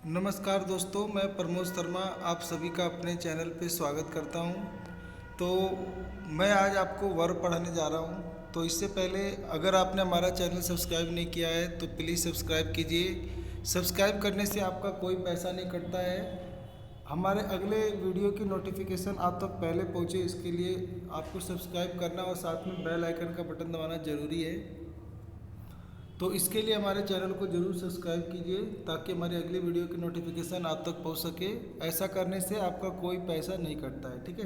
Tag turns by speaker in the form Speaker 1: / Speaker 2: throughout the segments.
Speaker 1: नमस्कार दोस्तों, मैं प्रमोद शर्मा आप सभी का अपने चैनल पे स्वागत करता हूं। तो मैं आज आपको वर्ब पढ़ाने जा रहा हूं। तो इससे पहले अगर आपने हमारा चैनल सब्सक्राइब नहीं किया है तो प्लीज़ सब्सक्राइब कीजिए। सब्सक्राइब करने से आपका कोई पैसा नहीं कटता है। हमारे अगले वीडियो की नोटिफिकेशन आप तक पहले पहुंचे, इसके लिए आपको सब्सक्राइब करना और साथ में बेल आइकन का बटन दबाना ज़रूरी है। तो इसके लिए हमारे चैनल को ज़रूर सब्सक्राइब कीजिए ताकि हमारी अगली वीडियो की नोटिफिकेशन आप तक पहुंच सके। ऐसा करने से आपका कोई पैसा नहीं कटता है, ठीक है।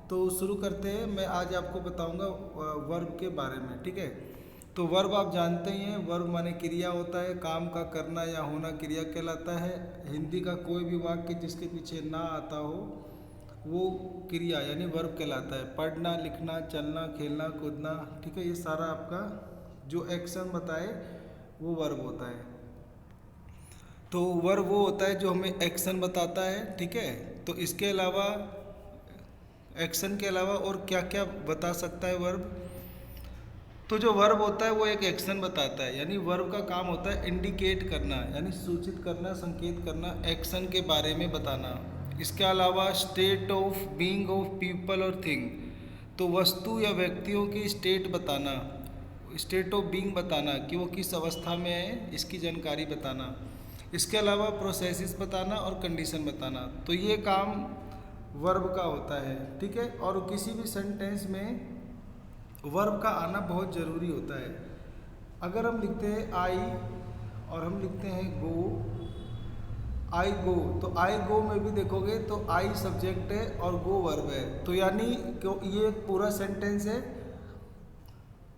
Speaker 1: तो शुरू करते हैं। मैं आज आपको बताऊंगा वर्ब के बारे में, ठीक है। तो वर्ब आप जानते ही हैं, वर्ब माने क्रिया होता है, काम का करना या होना क्रिया कहलाता है। हिंदी का कोई भी वाक्य जिसके पीछे ना आता हो वो क्रिया यानी वर्ब कहलाता है। पढ़ना, लिखना, चलना, खेलना, कूदना, ठीक है, ये सारा आपका जो एक्शन बताए वो वर्ब होता है। तो वर्ब वो होता है जो हमें एक्शन बताता है, ठीक है। तो इसके अलावा एक्शन के अलावा और क्या क्या बता सकता है वर्ब। तो जो वर्ब होता है वो एक एक्शन बताता है, यानी वर्ब का काम होता है इंडिकेट करना, यानी सूचित करना, संकेत करना, एक्शन के बारे में बताना। इसके अलावा state of being of people और थिंग, तो वस्तु या व्यक्तियों की स्टेट बताना, स्टेट ऑफ बीइंग बताना कि वो किस अवस्था में है, इसकी जानकारी बताना। इसके अलावा प्रोसेसेस बताना और कंडीशन बताना। तो ये काम वर्ब का होता है, ठीक है। और किसी भी सेंटेंस में वर्ब का आना बहुत ज़रूरी होता है। अगर हम लिखते हैं आई और हम लिखते हैं गो, आई गो, तो आई गो में भी देखोगे तो आई सब्जेक्ट है और गो वर्ब है। तो यानी ये एक पूरा सेंटेंस है,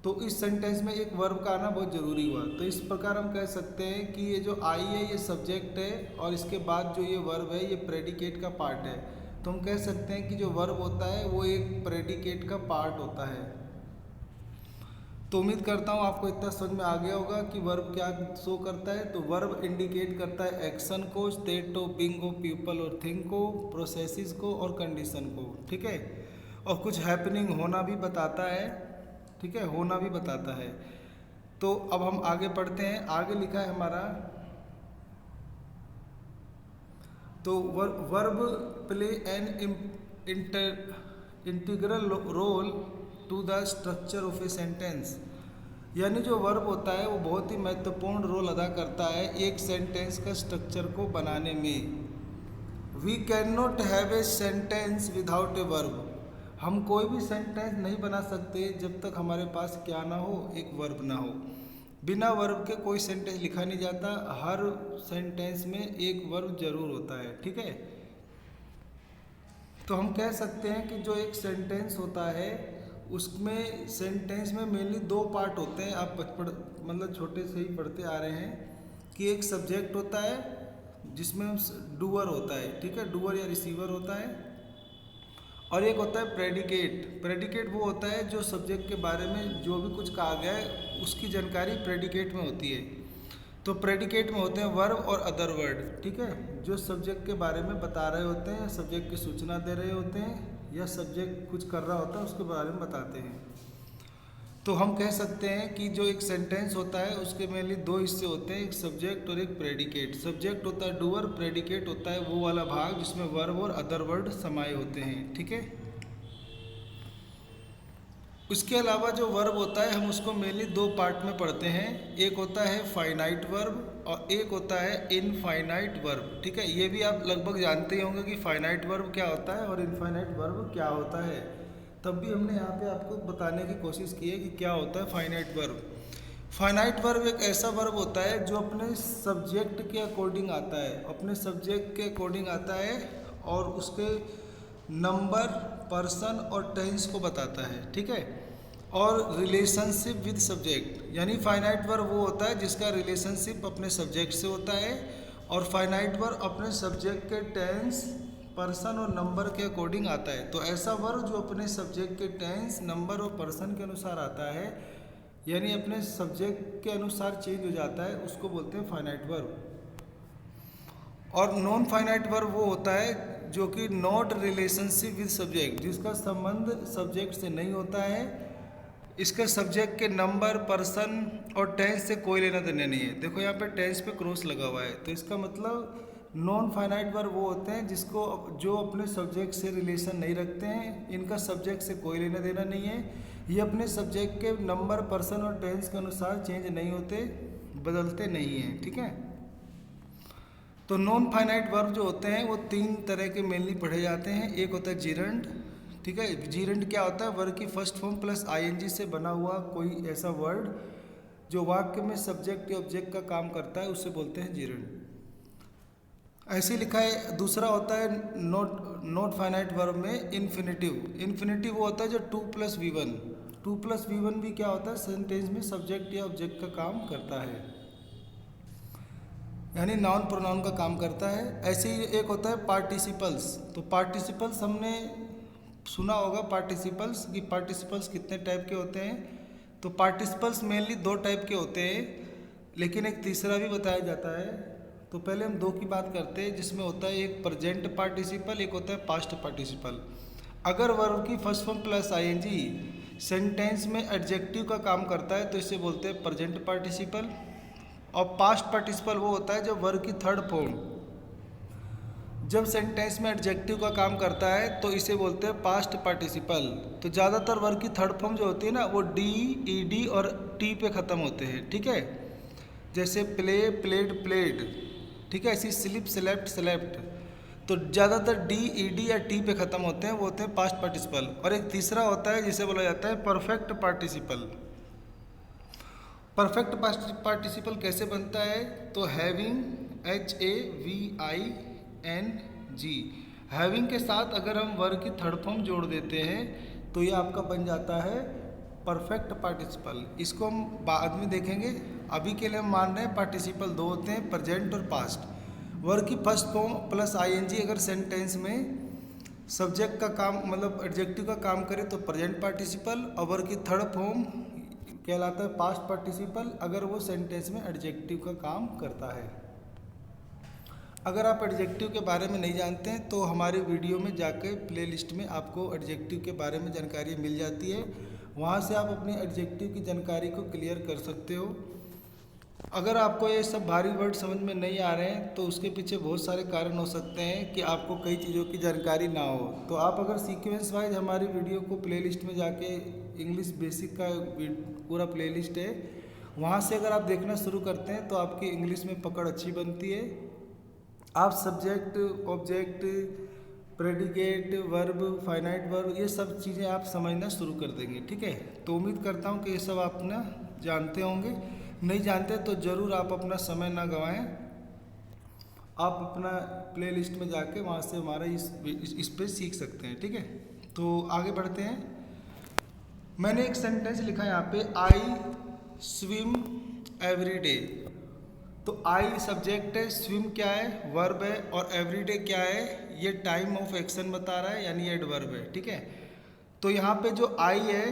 Speaker 1: तो इस सेंटेंस में एक वर्ब का आना बहुत ज़रूरी हुआ। तो इस प्रकार हम कह सकते हैं कि ये जो आई है ये सब्जेक्ट है और इसके बाद जो ये वर्ब है ये प्रेडिकेट का पार्ट है। तो हम कह सकते हैं कि जो वर्ब होता है वो एक प्रेडिकेट का पार्ट होता है। तो उम्मीद करता हूँ आपको इतना समझ में आ गया होगा कि वर्ब क्या शो करता है। तो वर्ब इंडिकेट करता है एक्शन को, state of being of people और थिंग को, प्रोसेसेस को और कंडीशन को, ठीक है। और कुछ हैपनिंग होना भी बताता है, ठीक है, होना भी बताता है। तो अब हम आगे पढ़ते हैं। आगे लिखा है हमारा, तो verb play an integral role to the structure of a sentence, यानी जो वर्ब होता है वो बहुत ही महत्वपूर्ण रोल अदा करता है एक सेंटेंस का स्ट्रक्चर को बनाने में। We can not have a sentence without a verb, हम कोई भी सेंटेंस नहीं बना सकते जब तक हमारे पास क्या ना हो, एक वर्ब ना हो। बिना वर्ब के कोई सेंटेंस लिखा नहीं जाता, हर सेंटेंस में एक वर्ब जरूर होता है, ठीक है। तो हम कह सकते हैं कि जो एक सेंटेंस होता है उसमें सेंटेंस में मेनली दो पार्ट होते हैं। आप बचपन मतलब छोटे से ही पढ़ते आ रहे हैं कि एक सब्जेक्ट होता है जिसमें डूअर होता है, ठीक है, डूअर या रिसीवर होता है। और एक होता है प्रेडिकेट। प्रेडिकेट वो होता है जो सब्जेक्ट के बारे में जो भी कुछ कहा गया है उसकी जानकारी प्रेडिकेट में होती है। तो प्रेडिकेट में होते हैं वर्ब और अदर वर्ड, ठीक है, जो सब्जेक्ट के बारे में बता रहे होते हैं, सब्जेक्ट की सूचना दे रहे होते हैं या सब्जेक्ट कुछ कर रहा होता है उसके बारे में बताते हैं। तो हम कह सकते हैं कि जो एक सेंटेंस होता है उसके मेनली दो हिस्से होते हैं, एक सब्जेक्ट और एक प्रेडिकेट। सब्जेक्ट होता है डूअर, प्रेडिकेट होता है वो वाला भाग जिसमें वर्ब और अदर वर्ड समाये होते हैं, ठीक है। उसके अलावा जो वर्ब होता है हम उसको मेनली दो पार्ट में पढ़ते हैं, एक होता है फाइनाइट वर्ब और एक होता है इनफाइनाइट वर्ब, ठीक है। ये भी आप लगभग जानते ही होंगे कि फाइनाइट वर्ब क्या होता है और इनफाइनाइट वर्ब क्या होता है। तब भी हमने यहाँ पे आपको बताने की कोशिश की है कि क्या होता है फाइनाइट वर्ब। फाइनाइट वर्ब एक ऐसा वर्ब होता है जो अपने सब्जेक्ट के अकॉर्डिंग आता है, अपने सब्जेक्ट के अकॉर्डिंग आता है और उसके नंबर, पर्सन और टेंस को बताता है, ठीक है। और रिलेशनशिप विद सब्जेक्ट, यानी फाइनाइट वर्ब वो होता है जिसका रिलेशनशिप अपने सब्जेक्ट से होता है और फाइनाइट वर्ब अपने सब्जेक्ट के टेंस, पर्सन और नंबर के अकॉर्डिंग आता है। तो ऐसा वर्ब जो अपने सब्जेक्ट के टेंस, नंबर और पर्सन के अनुसार आता है, यानी अपने सब्जेक्ट के अनुसार चेंज हो जाता है, उसको बोलते हैं फाइनाइट वर्ब। और नॉन फाइनाइट वर्ब वो होता है जो कि नॉट रिलेशनशिप विद सब्जेक्ट, जिसका संबंध सब्जेक्ट से नहीं होता है, इसके सब्जेक्ट के नंबर, पर्सन और टेंस से कोई लेना देना नहीं है। देखो यहाँ पे टेंस पे क्रॉस लगा हुआ है, तो इसका मतलब नॉन फाइनाइट वर्ब वो होते हैं जिसको जो अपने सब्जेक्ट से रिलेशन नहीं रखते हैं, इनका सब्जेक्ट से कोई लेना देना नहीं है, ये अपने सब्जेक्ट के नंबर, पर्सन और टेंस के अनुसार चेंज नहीं होते, बदलते नहीं हैं, ठीक है। तो नॉन फाइनाइट वर्ब जो होते हैं वो 3 तरह के मेनली पढ़े जाते हैं। एक होता है जीरंड, ठीक है। जीरंड क्या होता है? वर्ब की फर्स्ट फॉर्म प्लस आईएनजी से बना हुआ कोई ऐसा वर्ड जो वाक्य में सब्जेक्ट या ऑब्जेक्ट का काम करता है, उससे बोलते हैं जीरंड। ऐसे लिखा है। दूसरा होता है नॉट फाइनाइट वर्ब में इन्फिनेटिव। इन्फिनेटिव वो होता है जो 2+V1। 2+V1 भी क्या होता है? सेंटेंस में सब्जेक्ट या ऑब्जेक्ट का काम करता है, यानी नाउन प्रोनाउन का काम करता है। ऐसे ही एक होता है पार्टिसिपल्स। तो पार्टिसिपल्स हमने सुना होगा पार्टिसिपल्स कि पार्टिसिपल्स कितने टाइप के होते हैं। तो पार्टिसिपल्स मेनली 2 टाइप के होते हैं, लेकिन एक तीसरा भी बताया जाता है। तो पहले हम 2 की बात करते हैं, जिसमें होता है एक प्रेजेंट पार्टिसिपल, एक होता है पास्ट पार्टिसिपल। अगर वर्ब की first form plus ING sentence में एडजेक्टिव का काम करता है तो इसे बोलते हैं प्रेजेंट पार्टिसिपल। और पास्ट पार्टिसिपल वो होता है जब वर्ब की थर्ड फॉर्म जब सेंटेंस में एडजेक्टिव का काम करता है तो इसे बोलते हैं पास्ट पार्टिसिपल। तो ज़्यादातर वर्ब की थर्ड फॉर्म जो होती है ना वो डी, ईडी और टी पे ख़त्म होते हैं, ठीक है। जैसे प्ले, प्लेड, प्लेड, ठीक है। ऐसी स्लिप, स्लेप्ट, स्लेप्ट। तो ज़्यादातर डी, ईडी या टी पे ख़त्म होते हैं, वो होते हैं पास्ट पार्टिसिपल। और एक तीसरा होता है जिसे बोला जाता है परफेक्ट पार्टिसिपल। परफेक्ट पार्टिसिपल कैसे बनता है? तो हैविंग, HAVING, हैविंग के साथ अगर हम वर्ब की थर्ड फॉर्म जोड़ देते हैं तो ये आपका बन जाता है परफेक्ट पार्टिसिपल। इसको हम बाद में देखेंगे। अभी के लिए हम मान रहे हैं पार्टिसिपल 2 होते हैं, प्रेजेंट और पास्ट। वर्ब की फर्स्ट फॉर्म प्लस आईएनजी अगर सेंटेंस में सब्जेक्ट का काम मतलब एडजेक्टिव का काम करे तो प्रेजेंट पार्टिसिपल, और वर्ब की थर्ड फॉर्म कहलाता है पास्ट पार्टिसिपल अगर वो सेंटेंस में एडजेक्टिव का काम करता है। अगर आप एडजेक्टिव के बारे में नहीं जानते हैं तो हमारे वीडियो में जाकर प्लेलिस्ट में आपको एडजेक्टिव के बारे में जानकारी मिल जाती है, वहाँ से आप अपनी एडजेक्टिव की जानकारी को क्लियर कर सकते हो। अगर आपको ये सब भारी वर्ड समझ में नहीं आ रहे हैं तो उसके पीछे बहुत सारे कारण हो सकते हैं कि आपको कई चीज़ों की जानकारी ना हो। तो आप अगर सीक्वेंस वाइज हमारी वीडियो को प्लेलिस्ट में जाके इंग्लिश बेसिक का पूरा प्लेलिस्ट है, वहाँ से अगर आप देखना शुरू करते हैं तो आपकी इंग्लिश में पकड़ अच्छी बनती है। आप subject, object, predicate, verb, finite verb, ये सब चीज़ें आप समझना शुरू कर देंगे, ठीक है। तो उम्मीद करता हूँ कि ये सब आप ना जानते होंगे। नहीं जानते तो ज़रूर आप अपना समय ना गंवाएं, आप अपना प्लेलिस्ट में जाके वहाँ से हमारा इस पे सीख सकते हैं, ठीक है। तो आगे बढ़ते हैं। मैंने एक सेंटेंस लिखा है यहाँ पे, आई स्विम एवरी डे। तो आई सब्जेक्ट है, स्विम क्या है? वर्ब है, और एवरीडे क्या है? ये टाइम ऑफ एक्शन बता रहा है, यानी ये एडवर्ब है, ठीक है। तो यहाँ पे जो आई है,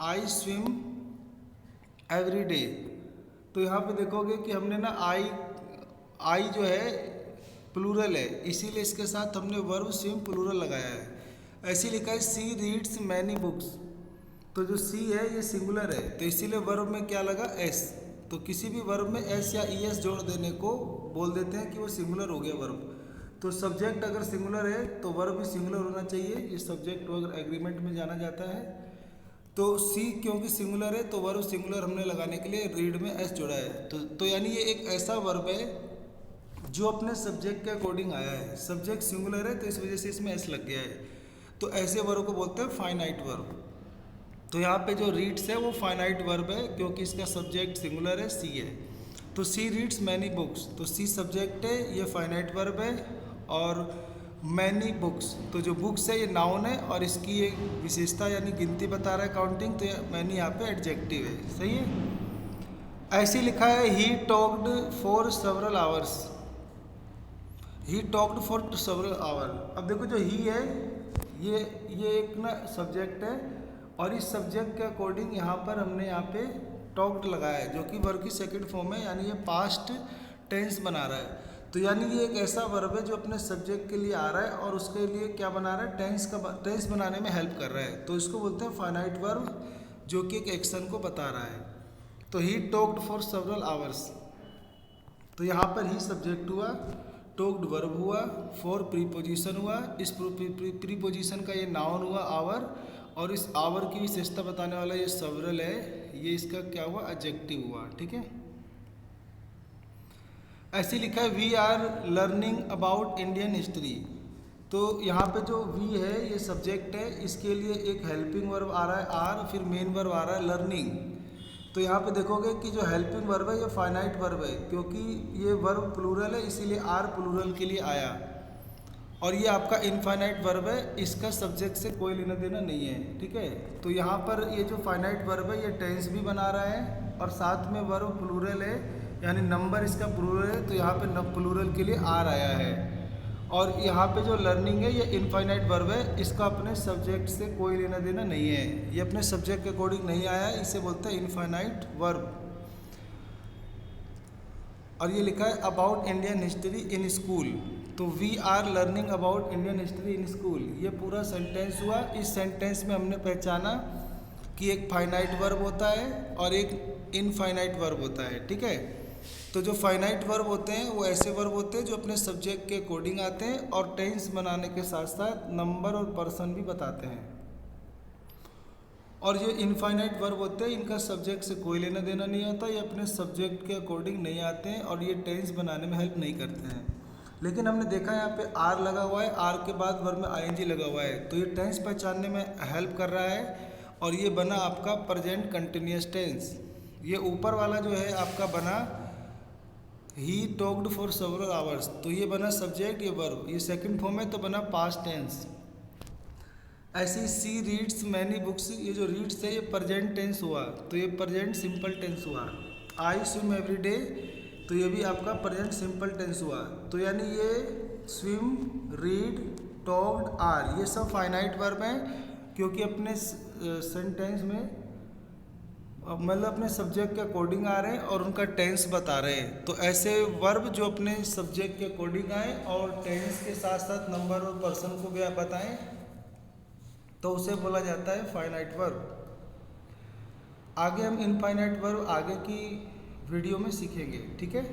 Speaker 1: आई स्विम एवरी डे, तो यहाँ पे देखोगे कि हमने ना आई जो है प्लूरल है, इसीलिए इसके साथ हमने वर्ब स्विम प्लूरल लगाया है। ऐसे लिखा है सी रीड्स मैनी बुक्स। तो जो सी है ये सिंगुलर है, तो इसीलिए वर्ब में क्या लगा? एस। तो किसी भी वर्ब में एस या ई एस जोड़ देने को बोल देते हैं कि वो सिंगुलर हो गया वर्ब। तो सब्जेक्ट अगर सिंगुलर है तो वर्ब भी सिंगुलर होना चाहिए, ये सब्जेक्ट अगर एग्रीमेंट में जाना जाता है। तो सी क्योंकि सिंगुलर है तो वर्ब सिंगुलर हमने लगाने के लिए रीड में एस जोड़ा है। तो यानी ये एक ऐसा वर्ब है जो अपने सब्जेक्ट के अकॉर्डिंग आया है। सब्जेक्ट सिंगुलर है तो इस वजह से इसमें एस लग गया है। तो ऐसे वर्ब को बोलते हैं फाइनाइट वर्ब। तो यहाँ पे जो रीड्स है वो फाइनाइट वर्ब है क्योंकि इसका सब्जेक्ट सिंगुलर है, सी है। तो सी रीड्स मैनी बुक्स, तो सी सब्जेक्ट है, ये फाइनाइट वर्ब है। और मैनी बुक्स, तो जो बुक्स है ये नाउन है और इसकी एक विशेषता यानी गिनती बता रहा है, काउंटिंग। तो मैनी यहाँ पे एडजेक्टिव है, सही है। ऐसे लिखा है he talked for several hours. He talked for several hour. अब देखो जो ही है ये एक ना सब्जेक्ट है और इस सब्जेक्ट के अकॉर्डिंग यहाँ पर हमने यहाँ पे टॉक्ड लगाया है जो कि वर्ब की सेकंड फॉर्म है, यानी ये पास्ट टेंस बना रहा है। तो यानी ये एक ऐसा वर्ब है जो अपने सब्जेक्ट के लिए आ रहा है और उसके लिए क्या बना रहा है? टेंस बनाने में हेल्प कर रहा है। तो इसको बोलते हैं फाइनाइट वर्ब जो कि एक एक्शन को बता रहा है। तो ही टॉक्ड फॉर सेवरल आवर्स, तो यहाँ पर ही सब्जेक्ट हुआ, टोक्ड वर्ब हुआ, फॉर प्रीपोजिशन हुआ, इस प्रीपोजिशन का ये नाउन हुआ आवर, और इस आवर की विशेषता बताने वाला ये सेवरल है, ये इसका क्या हुआ एडजेक्टिव हुआ। ठीक है, ऐसे लिखा है we are learning about Indian history. तो यहाँ पे जो वी है ये सब्जेक्ट है, इसके लिए एक हेल्पिंग वर्ब आ रहा है आर, फिर मेन वर्ब आ रहा है लर्निंग। तो यहाँ पे देखोगे कि जो हेल्पिंग वर्ब है ये फाइनाइट वर्ब है, क्योंकि ये वर्ब प्लूरल है इसीलिए आर प्लूरल के लिए आया, और ये आपका इनफाइनाइट वर्ब है, इसका सब्जेक्ट से कोई लेना देना नहीं है। ठीक है, तो यहाँ पर ये जो फाइनाइट वर्ब है ये टेंस भी बना रहा है, और साथ में वर्ब प्लूरल है, यानी नंबर इसका प्लूरल है, तो यहाँ पे प्लूरल के लिए आर आया है। और यहाँ पे जो लर्निंग है ये इनफाइनाइट वर्ब है, इसका अपने सब्जेक्ट से कोई लेना देना नहीं है, ये अपने सब्जेक्ट के अकॉर्डिंग नहीं आया, इसे बोलते हैं इनफाइनाइट वर्ब। और ये लिखा है about Indian history in school, तो we are learning about Indian history in school, ये पूरा सेंटेंस हुआ। इस सेंटेंस में हमने पहचाना कि एक फाइनाइट वर्ब होता है और एक इनफाइनाइट वर्ब होता है। ठीक है, तो जो फाइनाइट वर्ब होते हैं वो ऐसे वर्ब होते हैं जो अपने सब्जेक्ट के अकॉर्डिंग आते हैं और टेंस बनाने के साथ साथ नंबर और पर्सन भी बताते हैं। और ये इनफाइनाइट वर्ब होते हैं, इनका सब्जेक्ट से कोई लेना देना नहीं होता, ये अपने सब्जेक्ट के अकॉर्डिंग नहीं आते हैं और ये टेंस बनाने में हेल्प नहीं करते हैं। लेकिन हमने देखा यहाँ पे आर लगा हुआ है, आर के बाद वर्ब में आईएनजी लगा हुआ है, तो ये टेंस पहचानने में हेल्प कर रहा है, और ये बना आपका प्रेजेंट कंटिन्यूअस टेंस। ये ऊपर वाला जो है आपका बना ही टॉक्ड फॉर सेवरल आवर्स, तो ये बना सब्जेक्ट, ये वर्ब, ये सेकंड फॉर्म है तो बना पास्ट टेंस। ऐसे सी रीड्स मैनी बुक्स, ये जो रीड्स है ये प्रेजेंट टेंस हुआ, तो ये प्रेजेंट सिंपल टेंस हुआ। आई स्विम एवरी डे, तो ये भी आपका प्रेजेंट सिंपल टेंस हुआ। तो यानी ये स्विम, रीड, टॉक्ड, आर, ये सब फाइनाइट वर्ब हैं, क्योंकि अपने सेंटेंस में मतलब अपने सब्जेक्ट के अकॉर्डिंग आ रहे हैं और उनका टेंस बता रहे हैं। तो ऐसे वर्ब जो अपने सब्जेक्ट के अकॉर्डिंग आए और टेंस के साथ साथ नंबर और पर्सन को भी बताएं, तो उसे बोला जाता है फाइनाइट वर्ब। आगे हम इनफाइनाइट वर्ब आगे की वीडियो में सीखेंगे। ठीक है।